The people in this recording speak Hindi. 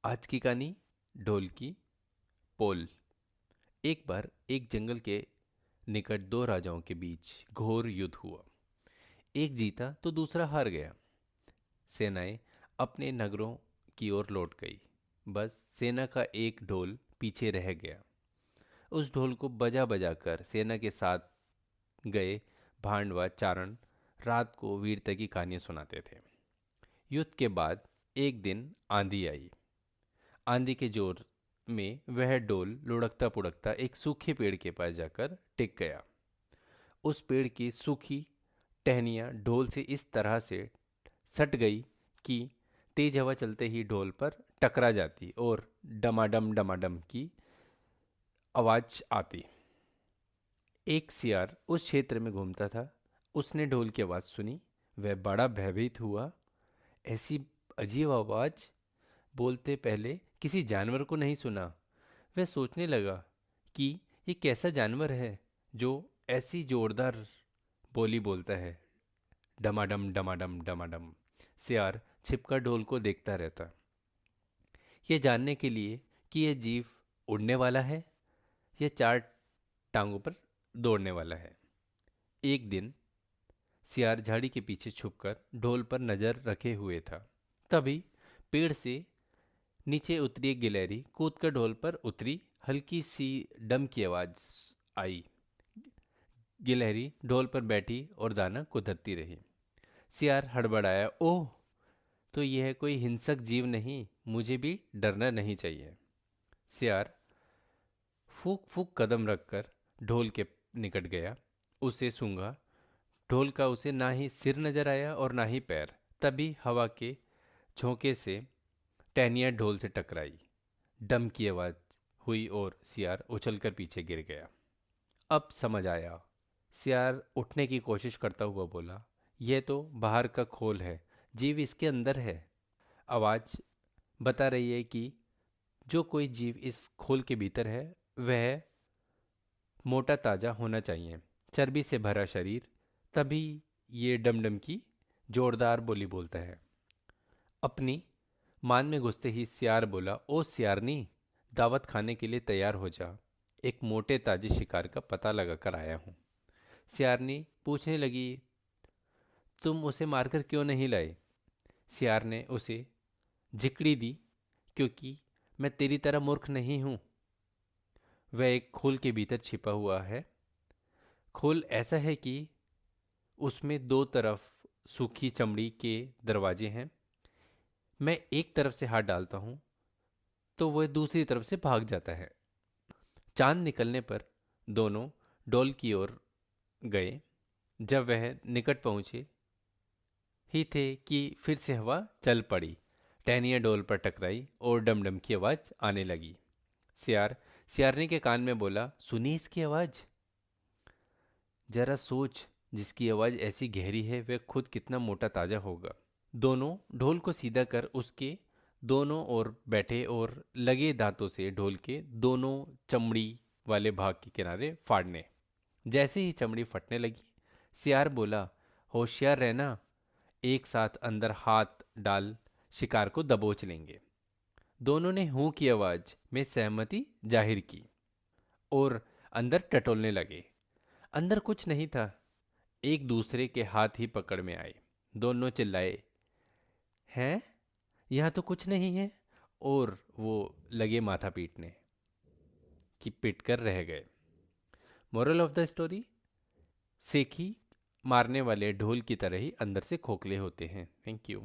आज की कहानी ढोल की पोल। एक बार एक जंगल के निकट दो राजाओं के बीच घोर युद्ध हुआ। एक जीता तो दूसरा हार गया। सेनाएं अपने नगरों की ओर लौट गई। बस सेना का एक ढोल पीछे रह गया। उस ढोल को बजा बजा कर सेना के साथ गए भांड व चारण रात को वीरता की कहानियां सुनाते थे। युद्ध के बाद एक दिन आंधी आई। आंधी के जोर में वह डोल लुढ़कता पुढ़कता एक सूखे पेड़ के पास जाकर टिक गया। उस पेड़ की सूखी टहनियाँ ढोल से इस तरह से सट गई कि तेज हवा चलते ही ढोल पर टकरा जाती और डमाडम की आवाज आती। एक सियार उस क्षेत्र में घूमता था। उसने ढोल की आवाज़ सुनी। वह बड़ा भयभीत हुआ। ऐसी अजीब आवाज़ बोलते पहले किसी जानवर को नहीं सुना। वह सोचने लगा कि ये कैसा जानवर है जो ऐसी जोरदार बोली बोलता है। डमाडम डमाडम डमाडम। सियार छिपकर ढोल को देखता रहता, ये जानने के लिए कि यह जीव उड़ने वाला है या चार टांगों पर दौड़ने वाला है। एक दिन सियार झाड़ी के पीछे छुपकर ढोल पर नजर रखे हुए था। तभी पेड़ से नीचे उतरी एक गिलहरी कूदकर ढोल पर उतरी। हल्की सी डम की आवाज आई। गिलहरी ढोल पर बैठी और दाना कुतरती रही। सियार हड़बड़ाया, ओह, तो यह कोई हिंसक जीव नहीं, मुझे भी डरना नहीं चाहिए। सियार फूक फूक कदम रखकर ढोल के निकट गया। उसे सूंघा। ढोल का उसे ना ही सिर नजर आया और ना ही पैर। तभी हवा के झोंके से टहनियाँ ढोल से टकराई। डम की आवाज हुई और सियार उछलकर पीछे गिर गया। अब समझ आया। सियार उठने की कोशिश करता हुआ बोला, यह तो बाहर का खोल है, जीव इसके अंदर है। आवाज बता रही है कि जो कोई जीव इस खोल के भीतर है वह मोटा ताजा होना चाहिए, चर्बी से भरा शरीर, तभी ये डमडम की जोरदार बोली बोलता है। अपनी मान में घुसते ही सियार बोला, ओ सियारनी, दावत खाने के लिए तैयार हो जा। एक मोटे ताजे शिकार का पता लगा कर आया हूँ। सियारनी पूछने लगी, तुम उसे मारकर क्यों नहीं लाए? सियार ने उसे झिकड़ी दी, क्योंकि मैं तेरी तरह मूर्ख नहीं हूँ। वह एक खोल के भीतर छिपा हुआ है। खोल ऐसा है कि उसमें दो तरफ सूखी चमड़ी के दरवाजे हैं। मैं एक तरफ से हाथ डालता हूँ तो वह दूसरी तरफ से भाग जाता है। चांद निकलने पर दोनों डोल की ओर गए। जब वह निकट पहुंचे ही थे कि फिर से हवा चल पड़ी। टहनियाँ डोल पर टकराई और डमडम की आवाज आने लगी। सियार सियारनी के कान में बोला, सुनी इसकी आवाज? जरा सोच, जिसकी आवाज ऐसी गहरी है वह खुद कितना मोटा ताजा होगा। दोनों ढोल को सीधा कर उसके दोनों ओर बैठे और लगे दांतों से ढोल के दोनों चमड़ी वाले भाग के किनारे फाड़ने। जैसे ही चमड़ी फटने लगी, सियार बोला, होशियार रहना, एक साथ अंदर हाथ डाल शिकार को दबोच लेंगे। दोनों ने हूं की आवाज में सहमति जाहिर की और अंदर टटोलने लगे। अंदर कुछ नहीं था। एक दूसरे के हाथ ही पकड़ में आए। दोनों चिल्लाए, हैं, यहाँ तो कुछ नहीं है, और वो लगे माथा पीटने कि पिट कर रह गए। मोरल ऑफ द स्टोरी, सेखी मारने वाले ढोल की तरह ही अंदर से खोखले होते हैं। Thank you.